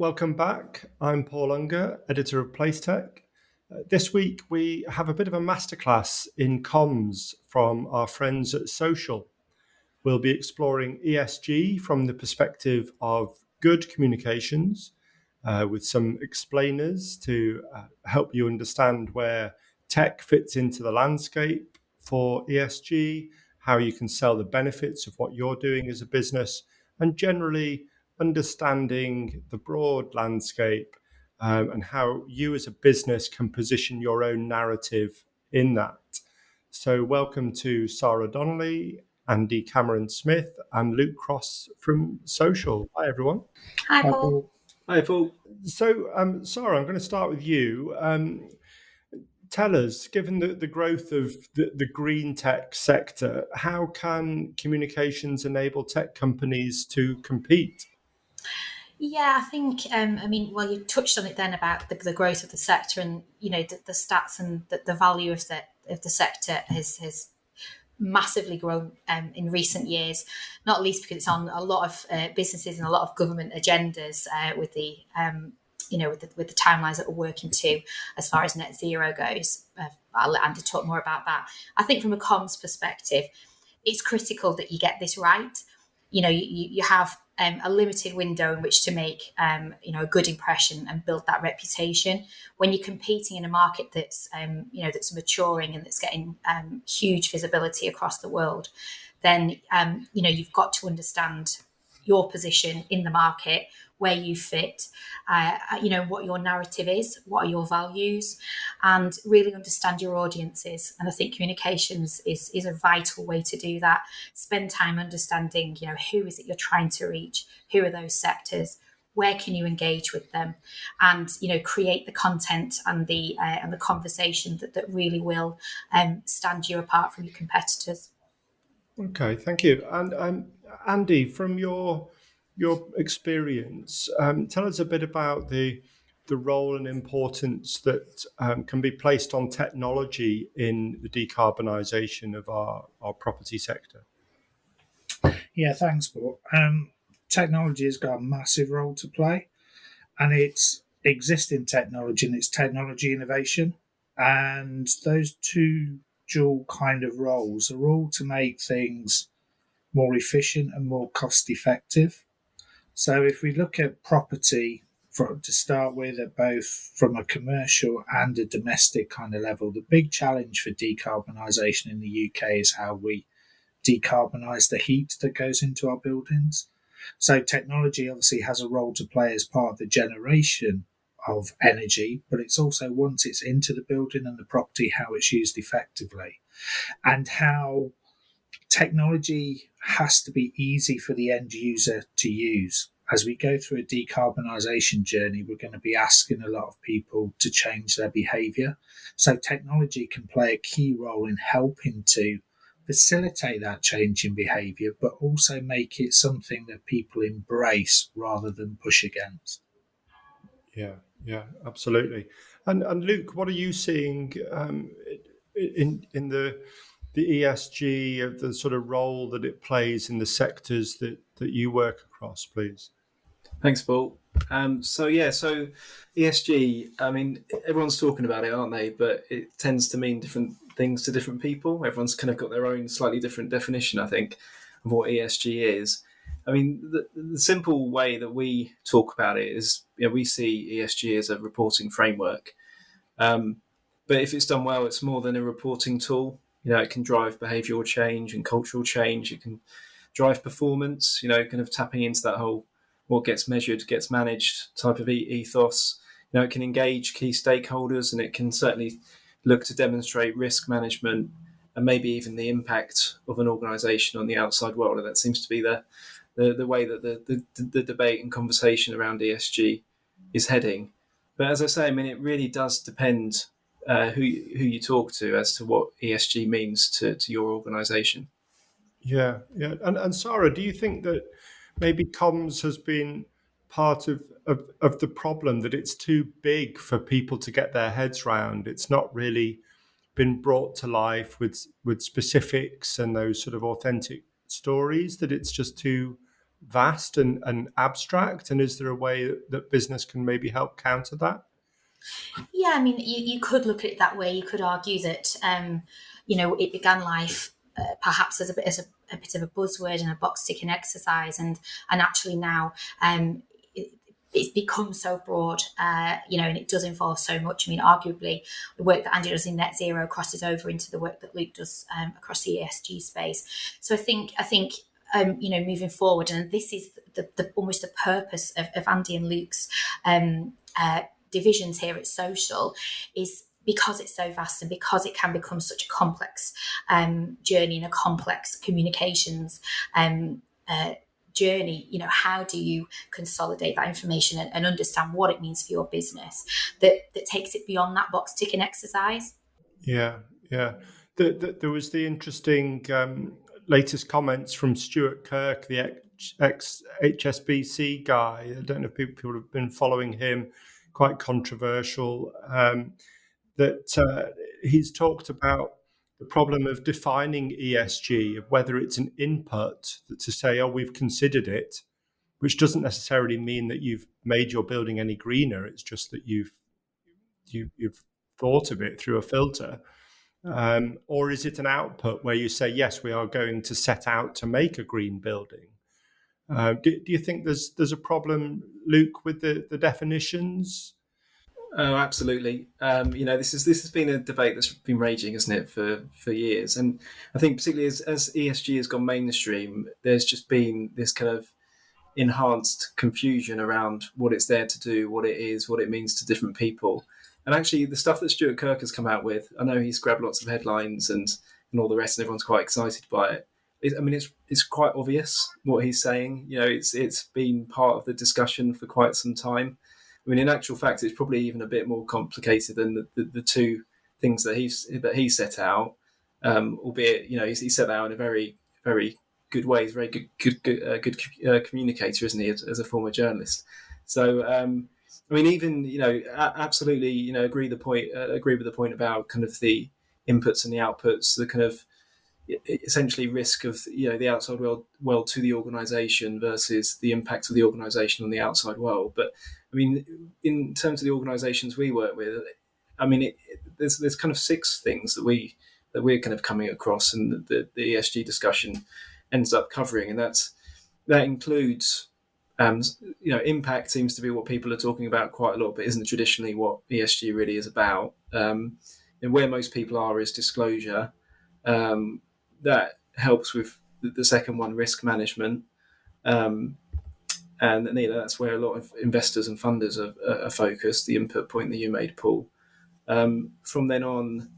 welcome back. I'm Paul Unger, editor of PlaceTech. This week we have a bit of a masterclass in comms from our friends at Social. We'll be exploring ESG from the perspective of good communications with some explainers to help you understand where tech fits into the landscape for ESG, how you can sell the benefits of what you're doing as a business, and generally understanding the broad landscape and how you as a business can position your own narrative in that. So welcome to Sarah Donnelly, Andy Cameron Smith, and Luke Cross from Social. Hi, everyone. Hi, Paul. Hi, Paul. So, Sarah, I'm going to start with you. Tell us, given the growth of the green tech sector, how can communications enable tech companies to compete? Yeah, I think, you touched on it then about the growth of the sector and, the stats and the value of the sector has massively grown in recent years, not least because it's on a lot of businesses and a lot of government agendas with the timelines that we're working to as far as net zero goes. I'll let Andy talk more about that. I think from a comms perspective, it's critical that you get this right. You have a limited window in which to make a good impression and build that reputation. When you're competing in a market that's that's maturing and that's getting huge visibility across the world, then you've got to understand your position in the market, where you fit, what your narrative is, what are your values, and really understand your audiences. And I think communications is a vital way to do that. Spend time understanding, who is it you're trying to reach? Who are those sectors? Where can you engage with them? And, create the content and the conversation that really will stand you apart from your competitors. Okay, thank you. And Andy, from your experience, tell us a bit about the role and importance that can be placed on technology in the decarbonisation of our property sector. Yeah, thanks, Paul. Technology has got a massive role to play, and it's existing technology and it's technology innovation. And those two dual kind of roles are all to make things more efficient and more cost effective. So if we look at property to start with, at both from a commercial and a domestic kind of level, the big challenge for decarbonisation in the UK is how we decarbonise the heat that goes into our buildings. So technology obviously has a role to play as part of the generation of energy, but it's also, once it's into the building and the property, how it's used effectively, and how technology has to be easy for the end user to use. As we go through a decarbonisation journey, we're going to be asking a lot of people to change their behaviour. So technology can play a key role in helping to facilitate that change in behaviour, but also make it something that people embrace rather than push against. Yeah, absolutely. And Luke, what are you seeing in the ESG, of the sort of role that it plays in the sectors that you work across, please? Thanks, Paul. So ESG, everyone's talking about it, aren't they? But it tends to mean different things to different people. Everyone's kind of got their own slightly different definition, I think, of what ESG is. The simple way that we talk about it is, we see ESG as a reporting framework. But if it's done well, it's more than a reporting tool. It can drive behavioural change and cultural change. It can drive performance, kind of tapping into that whole what gets measured gets managed type of ethos. It can engage key stakeholders, and it can certainly look to demonstrate risk management and maybe even the impact of an organisation on the outside world. And that seems to be the way that the debate and conversation around ESG is heading. But as I say, it really does depend who you talk to as to what ESG means to your organisation. Yeah. And Sarah, do you think that maybe comms has been part of the problem, that it's too big for people to get their heads round? It's not really been brought to life with specifics and those sort of authentic stories, that it's just too vast and abstract? And is there a way that business can maybe help counter that? Yeah, I mean, you could look at it that way. You could argue that, it began life perhaps as a bit of a buzzword and a box ticking exercise, and actually now it's become so broad, and it does involve so much. I mean, arguably, the work that Andy does in net zero crosses over into the work that Luke does across the ESG space. So I think moving forward, and this is the almost the purpose of Andy and Luke's divisions here at Social, is because it's so vast and because it can become such a complex journey and a complex communications journey. How do you consolidate that information and understand what it means for your business that takes it beyond that box ticking exercise? Yeah. There was the interesting latest comments from Stuart Kirk, the ex-HSBC guy. I don't know if people have been following him, quite controversial, that he's talked about the problem of defining ESG, of whether it's an input to say, oh, we've considered it, which doesn't necessarily mean that you've made your building any greener. It's just that you've thought of it through a filter. Or is it an output where you say, yes, we are going to set out to make a green building? Do you think there's a problem, Luke, with the definitions? Oh, absolutely. This has been a debate that's been raging, isn't it, for years? And I think particularly as ESG has gone mainstream, there's just been this kind of enhanced confusion around what it's there to do, what it is, what it means to different people. And actually, the stuff that Stuart Kirk has come out with, I know he's grabbed lots of headlines and all the rest, and everyone's quite excited by it. It's quite obvious what he's saying. It's been part of the discussion for quite some time. I mean, in actual fact, it's probably even a bit more complicated than the two things that he set out. Albeit, he set out in a very, very good way. He's a very good communicator, isn't he, as a former journalist? So, absolutely, agree with the point about kind of the inputs and the outputs, the kind of essentially risk of the outside world to the organisation versus the impact of the organisation on the outside world. But I mean, in terms of the organisations we work with, I mean, there's kind of 6 things that we're kind of coming across, and the ESG discussion ends up covering, and that includes impact seems to be what people are talking about quite a lot, but isn't traditionally what ESG really is about. And where most people are is disclosure. That helps with the second one, risk management. And that's where a lot of investors and funders are focused, the input point that you made, Paul. From then on,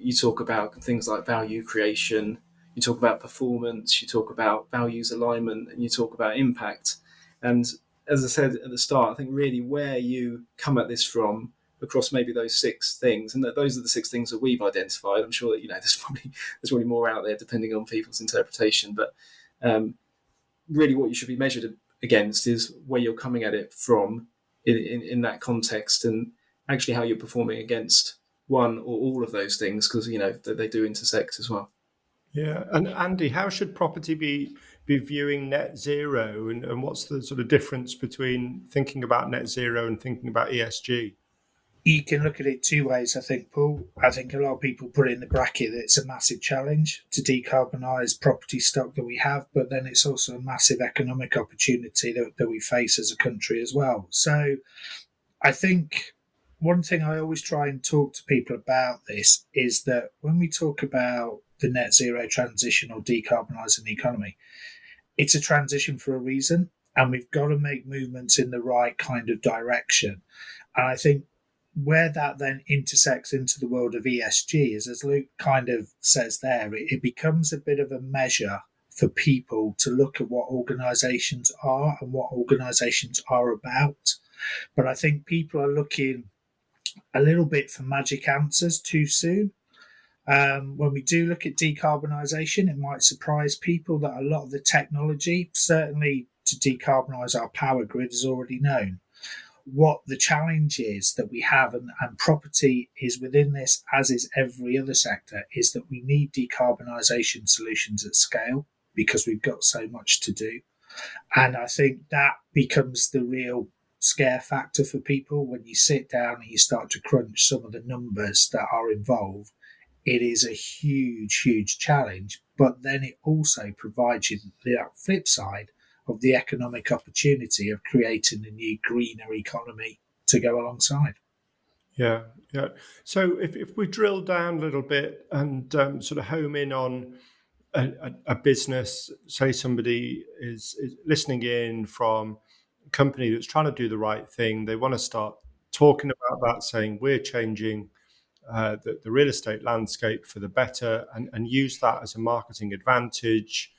you talk about things like value creation, you talk about performance, you talk about values alignment, and you talk about impact. And as I said at the start, I think really where you come at this from across maybe those 6 things, and those are the 6 things that we've identified. I'm sure that there's probably more out there depending on people's interpretation, but really what you should be measured against is where you're coming at it from in that context, and actually how you're performing against one or all of those things, because they do intersect as well. Yeah, and Andy, how should property be viewing net zero, and what's the sort of difference between thinking about net zero and thinking about ESG? You can look at it 2 ways, I think, Paul. I think a lot of people put in the bracket that it's a massive challenge to decarbonise property stock that we have, but then it's also a massive economic opportunity that we face as a country as well. So I think one thing I always try and talk to people about this is that when we talk about the net zero transition or decarbonising the economy, it's a transition for a reason, and we've got to make movements in the right kind of direction. And I think where that then intersects into the world of ESG is, as Luke kind of says there, it becomes a bit of a measure for people to look at what organisations are and what organisations are about. But I think people are looking a little bit for magic answers too soon. When we do look at decarbonisation, it might surprise people that a lot of the technology, certainly to decarbonise our power grid, is already known. What the challenge is that we have, and property is within this, as is every other sector, is that we need decarbonisation solutions at scale because we've got so much to do. And I think that becomes the real scare factor for people when you sit down and you start to crunch some of the numbers that are involved. It is a huge, huge challenge, but then it also provides you the flip side of the economic opportunity of creating a new greener economy to go alongside. Yeah, yeah. So if we drill down a little bit and sort of home in on a business, say somebody is listening in from a company that's trying to do the right thing, they want to start talking about that, saying we're changing the real estate landscape for the better, and use that as a marketing advantage.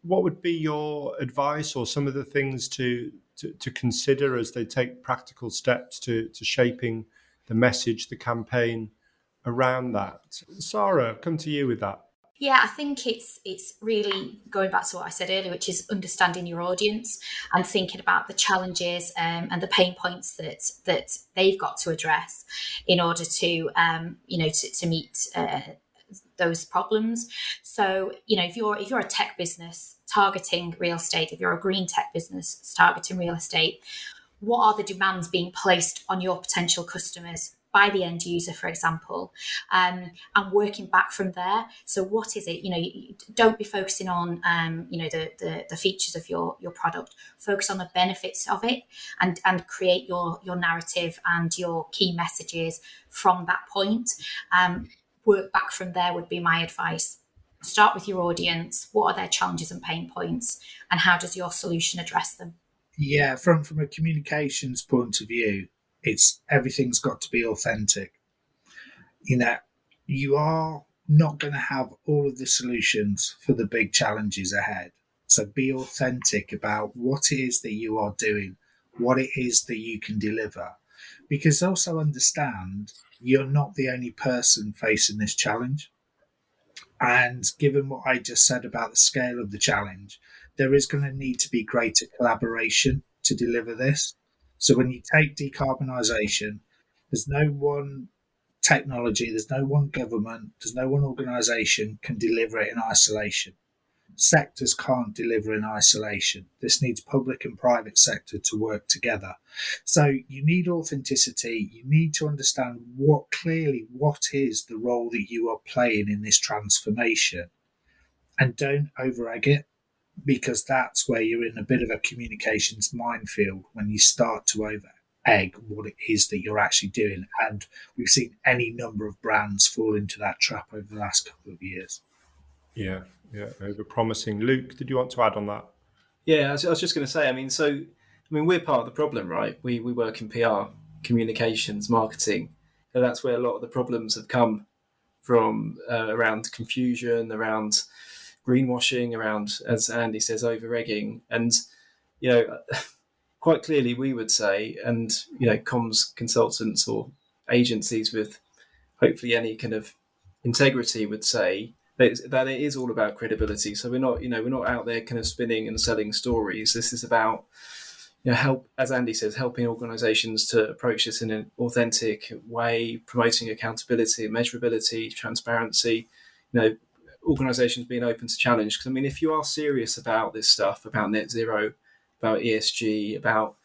What would be your advice, or some of the things to consider as they take practical steps to shaping the message, the campaign around that? Sarah, come to you with that. Yeah, I think it's really going back to what I said earlier, which is understanding your audience and thinking about the challenges and the pain points that they've got to address in order to to meet those problems. So if you're a tech business targeting real estate, if you're a green tech business targeting real estate, what are the demands being placed on your potential customers by the end user, for example, and working back from there. So what is it? Don't be focusing on the features of your product. Focus on the benefits of it, and create your narrative and your key messages from that point. Work back from there would be my advice. Start with your audience. What are their challenges and pain points, and how does your solution address them? Yeah, from a communications point of view, it's everything's got to be authentic. You are not going to have all of the solutions for the big challenges ahead. So be authentic about what it is that you are doing, what it is that you can deliver. Because also understand you're not the only person facing this challenge. And given what I just said about the scale of the challenge, there is going to need to be greater collaboration to deliver this. So when you take decarbonisation, there's no one technology, there's no one government, there's no one organisation can deliver it in isolation. Sectors can't deliver in isolation. This needs public and private sector to work together. So you need authenticity. You need to understand what is the role that you are playing in this transformation, and don't over egg it, because that's where you're in a bit of a communications minefield when you start to over egg what it is that you're actually doing. And we've seen any number of brands fall into that trap over the last couple of years. Yeah, over promising. Luke, did you want to add on that? Yeah, I was just going to say, we're part of the problem, right? We work in PR, communications, marketing. So that's where a lot of the problems have come from, around confusion, around greenwashing, around, as Andy says, over-egging. And, quite clearly we would say, and, comms consultants or agencies with hopefully any kind of integrity would say that it is all about credibility. So we're not out there kind of spinning and selling stories. This is about, help, as Andy says, helping organisations to approach this in an authentic way, promoting accountability, measurability, transparency. Organisations being open to challenge. Because if you are serious about this stuff, about net zero, about ESG, about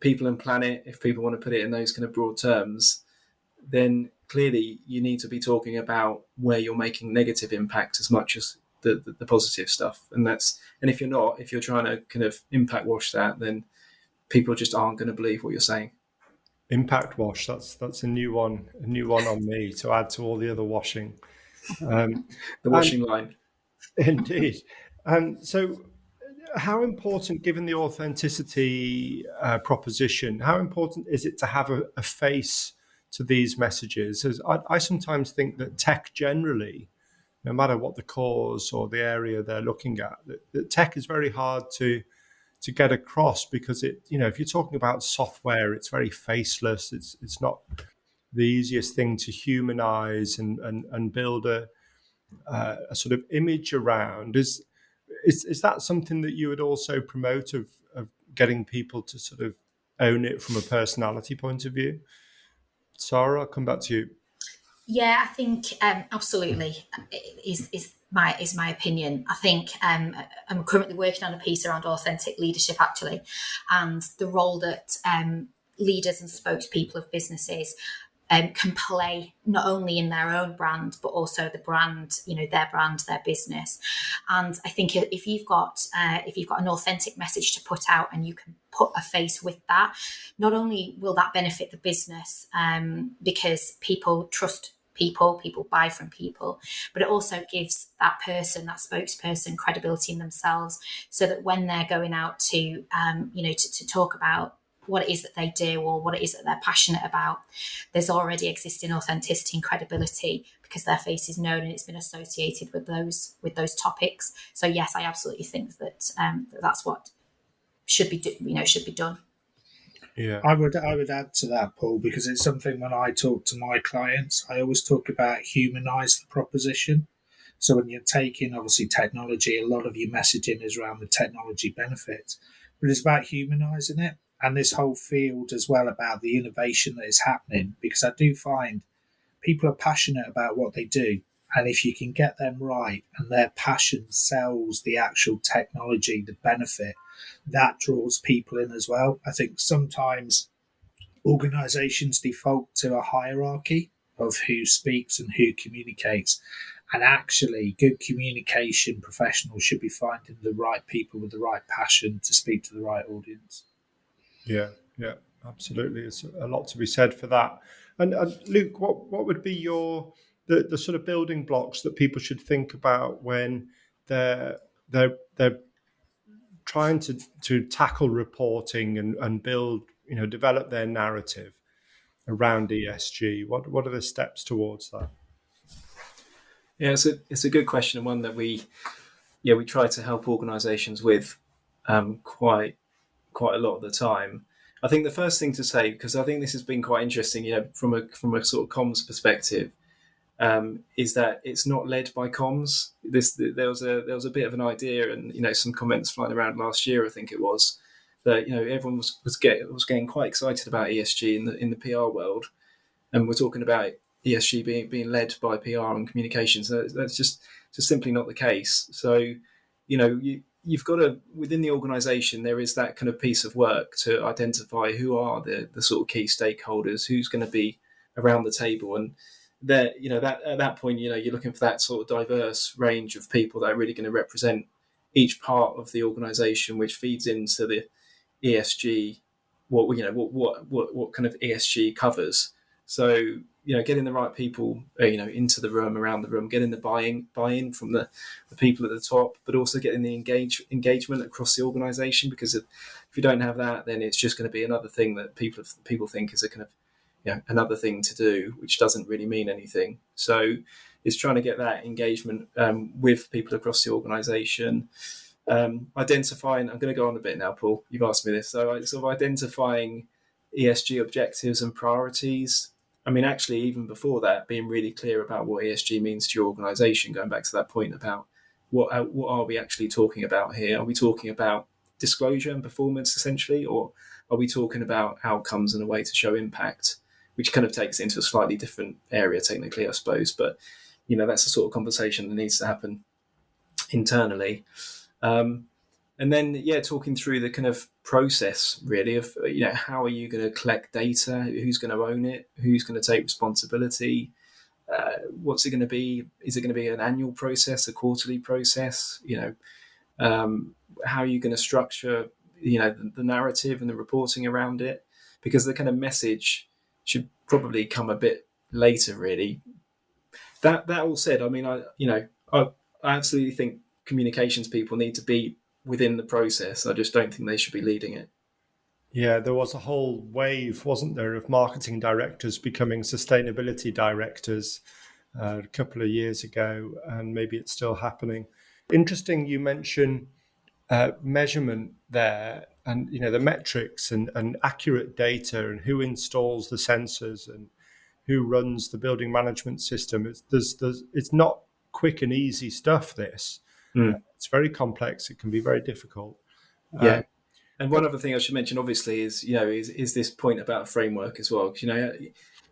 people and planet, if people want to put it in those kind of broad terms, then clearly you need to be talking about where you're making negative impact as much as the positive stuff. And if you're trying to kind of impact wash that, then people just aren't going to believe what you're saying. Impact wash, that's a new one on me to add to all the other washing. The washing line. Indeed. So how important, given the authenticity proposition, how important is it to have a face to these messages? As I sometimes think that tech generally, no matter what the cause or the area they're looking at, that tech is very hard to get across, because if you're talking about software, it's very faceless. It's not the easiest thing to humanize and build a sort of image around. Is that something that you would also promote, of getting people to sort of own it from a personality point of view? Sarah, I'll come back to you. Yeah, I think absolutely is my opinion. I think I'm currently working on a piece around authentic leadership, actually, and the role that leaders and spokespeople of businesses can play not only in their own brand but also the brand, their brand, their business. And I think if you've got an authentic message to put out and you can put a face with that, not only will that benefit the business because people trust people buy from people, but it also gives that person, that spokesperson, credibility in themselves, so that when they're going out to to talk about what it is that they do or what it is that they're passionate about, there's already existing authenticity and credibility because their face is known and it's been associated with those topics. So yes, I absolutely think that that's what should be should be done. Yeah. I would add to that, Paul, because it's something when I talk to my clients, I always talk about humanise the proposition. So when you're taking obviously technology, a lot of your messaging is around the technology benefits, but it's about humanising it and this whole field as well about the innovation that is happening. Because I do find people are passionate about what they do, and if you can get them right and their passion sells the actual technology, the benefit, that draws people in as well. I think sometimes organizations default to a hierarchy of who speaks and who communicates. And actually, good communication professionals should be finding the right people with the right passion to speak to the right audience. Yeah, yeah, absolutely. It's a lot to be said for that. And Luke, what would be the sort of building blocks that people should think about when they're trying to tackle reporting and build, develop their narrative around ESG? What are the steps towards that? Yeah, it's a good question, and one that we try to help organisations with quite a lot of the time. I think the first thing to say, because I think this has been quite interesting, from a sort of comms perspective, is that it's not led by comms. There was a bit of an idea, and some comments flying around last year, I think it was, that everyone was getting quite excited about ESG in the PR world, and we're talking about ESG being led by PR and communications. That's just simply not the case. So, you've got to, within the organisation, there is that kind of piece of work to identify who are the sort of key stakeholders, who's going to be around the table, and that at that point, you're looking for that sort of diverse range of people that are really going to represent each part of the organisation, which feeds into the ESG, what kind of ESG covers. So getting the right people into the room, around the room, getting the buy-in from the people at the top, but also getting the engagement across the organisation, because if you don't have that, then it's just going to be another thing that people think is a kind of another thing to do, which doesn't really mean anything. So it's trying to get that engagement with people across the organisation. Identifying, I'm going to go on a bit now, Paul, you've asked me this, so sort of identifying ESG objectives and priorities. I mean, actually, even before that, being really clear about what ESG means to your organisation, going back to that point about what are we actually talking about here? Are we talking about disclosure and performance, essentially, or are we talking about outcomes and a way to show impact, which kind of takes it into a slightly different area technically, I suppose, but that's the sort of conversation that needs to happen internally. And then, talking through the kind of process, really, of how are you going to collect data, who's going to own it, who's going to take responsibility, what's it going to be? Is it going to be an annual process, a quarterly process? How are you going to structure the narrative and the reporting around it? Because the kind of message should probably come a bit later, really. That all said, I mean, I absolutely think communications people need to be within the process. I just don't think they should be leading it. Yeah, there was a whole wave, wasn't there, of marketing directors becoming sustainability directors a couple of years ago, and maybe it's still happening. Interesting, you mentioned measurement there, and the metrics and accurate data, and who installs the sensors and who runs the building management system. It's not quick and easy stuff. This it's very complex. It can be very difficult. Yeah. And one other thing I should mention, obviously, is is this point about a framework as well.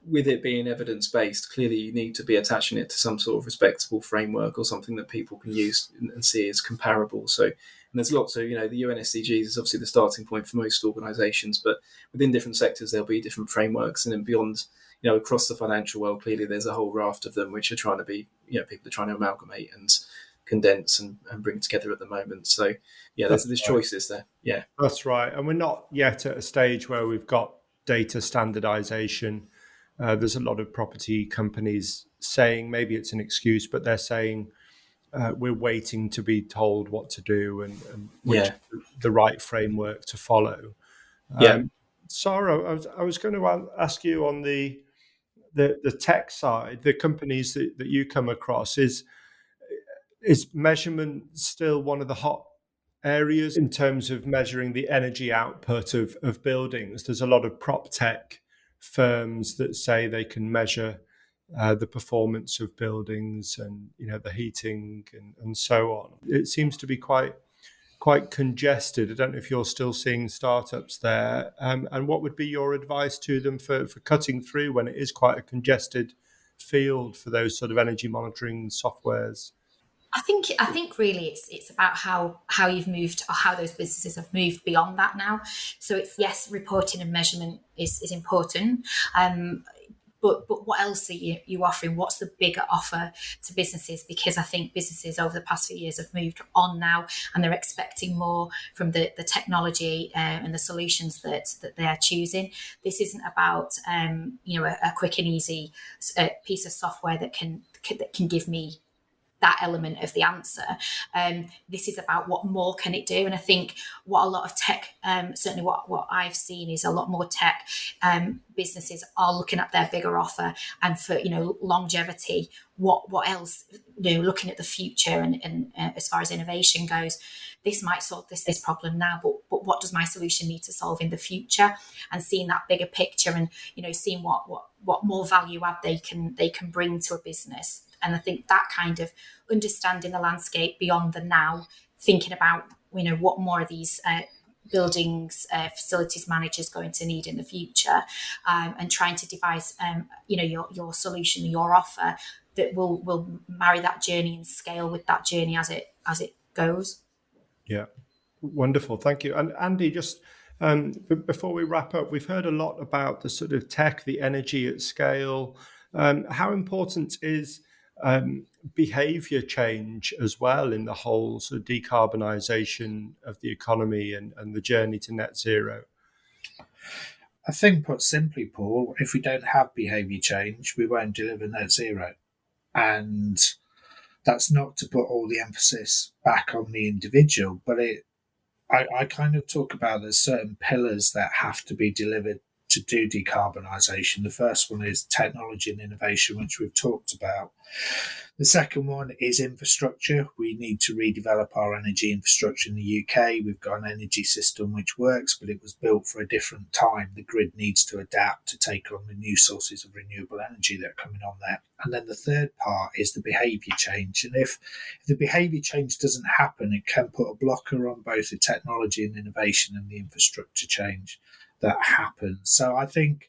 with it being evidence-based, clearly you need to be attaching it to some sort of respectable framework or something that people can use and see as comparable. So, and there's lots of, the UN SDGs is obviously the starting point for most organisations, but within different sectors there'll be different frameworks, and then beyond, across the financial world, clearly there's a whole raft of them which are trying to be, people are trying to amalgamate and condense and bring together at the moment. So, there's choices there. Yeah, that's right. And we're not yet at a stage where we've got data standardization. There's a lot of property companies saying, maybe it's an excuse, but they're saying we're waiting to be told what to do and which the right framework to follow. Sarah, I was going to ask you on the tech side, the companies that you come across, is measurement still one of the hot areas in terms of measuring the energy output of buildings? There's a lot of prop tech firms that say they can measure the performance of buildings and the heating and so on. It seems to be quite congested. I don't know if you're still seeing startups there, and what would be your advice to them for cutting through when it is quite a congested field for those sort of energy monitoring softwares? I think really it's about how you've moved, or how those businesses have moved beyond that now. So it's, yes, reporting and measurement is important. But what else are you offering? What's the bigger offer to businesses? Because I think businesses over the past few years have moved on now, and they're expecting more from the technology and the solutions that they are choosing. This isn't about a quick and easy piece of software that can give me that element of the answer. This is about what more can it do. And I think what a lot of tech, certainly what I've seen, is a lot more tech businesses are looking at their bigger offer, and for longevity, what else, looking at the future and as far as innovation goes, this might solve this problem now, but what does my solution need to solve in the future? And seeing that bigger picture, and seeing what more value add they can bring to a business. And I think that kind of understanding the landscape beyond the now, thinking about what more are these buildings, facilities managers going to need in the future, and trying to devise your solution, your offer that will marry that journey and scale with that journey as it goes. Yeah, wonderful, thank you. And Andy, just before we wrap up, we've heard a lot about the sort of tech, the energy at scale. How important is behaviour change as well in the whole sort of decarbonisation of the economy and the journey to net zero? I think, put simply, Paul, if we don't have behaviour change, we won't deliver net zero. And that's not to put all the emphasis back on the individual, but I kind of talk about there's certain pillars that have to be delivered to do decarbonisation. The first one is technology and innovation, which we've talked about. The second one is infrastructure. We need to redevelop our energy infrastructure in the UK. We've got an energy system which works, but it was built for a different time. The grid needs to adapt to take on the new sources of renewable energy that are coming on there. And then the third part is the behaviour change. And if the behaviour change doesn't happen, it can put a blocker on both the technology and innovation and the infrastructure change that happens. So I think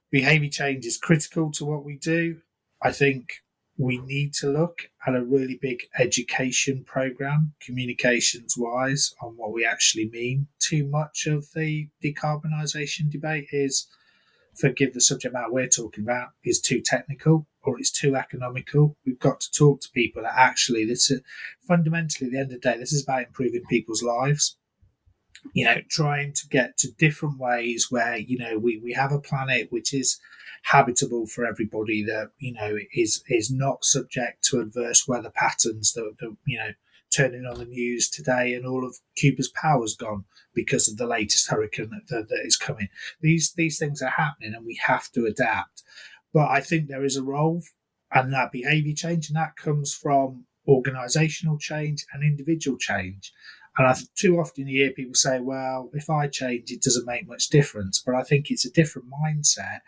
behaviour change is critical to what we do. I think we need to look at a really big education programme, communications-wise, on what we actually mean. Too much of the decarbonisation debate is, forgive the subject matter we're talking about, is too technical or it's too economical. We've got to talk to people that actually, this is, fundamentally, at the end of the day, this is about improving people's lives. Trying to get to different ways where, we have a planet which is habitable for everybody, that, is not subject to adverse weather patterns that turning on the news today and all of Cuba's power's gone because of the latest hurricane that is coming. These things are happening and we have to adapt. But I think there is a role, and that behaviour change, and that comes from organisational change and individual change. And too often you hear people say, well, if I change, it doesn't make much difference. But I think it's a different mindset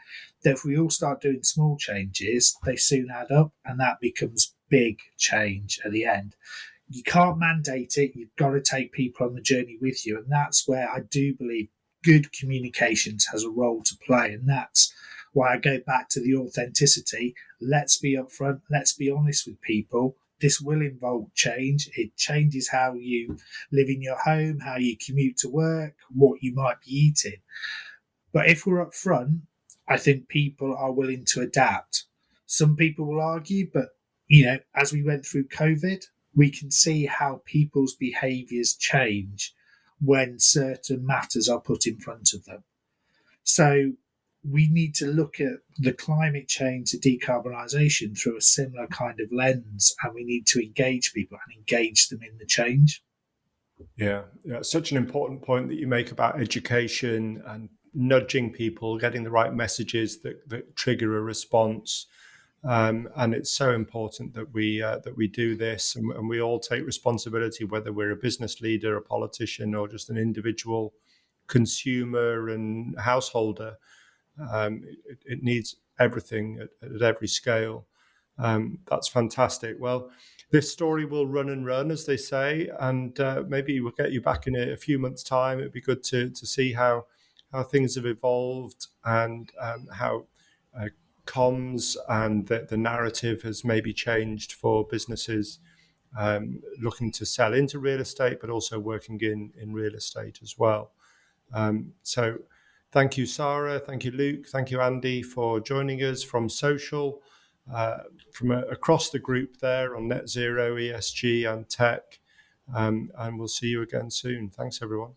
that if we all start doing small changes, they soon add up, and that becomes big change at the end. You can't mandate it. You've got to take people on the journey with you. And that's where I do believe good communications has a role to play. And that's why I go back to the authenticity. Let's be upfront. Let's be honest with people. This will involve change. It changes how you live in your home, how you commute to work, what you might be eating. But if we're upfront, I think people are willing to adapt. Some people will argue, but as we went through COVID, we can see how people's behaviours change when certain matters are put in front of them. So we need to look at the climate change, the decarbonisation through a similar kind of lens, and we need to engage people and engage them in the change. Yeah, such an important point that you make about education and nudging people, getting the right messages that trigger a response. And it's so important that we do this, and we all take responsibility, whether we're a business leader, a politician, or just an individual consumer and householder. It needs everything at every scale. That's fantastic. Well, this story will run and run, as they say, and maybe we'll get you back in a few months' time. It'd be good to see how things have evolved and how comms and the narrative has maybe changed for businesses looking to sell into real estate, but also working in real estate as well. So thank you, Sarah. Thank you, Luke. Thank you, Andy, for joining us from Social, from across the group there on Net Zero, ESG and tech. And we'll see you again soon. Thanks, everyone.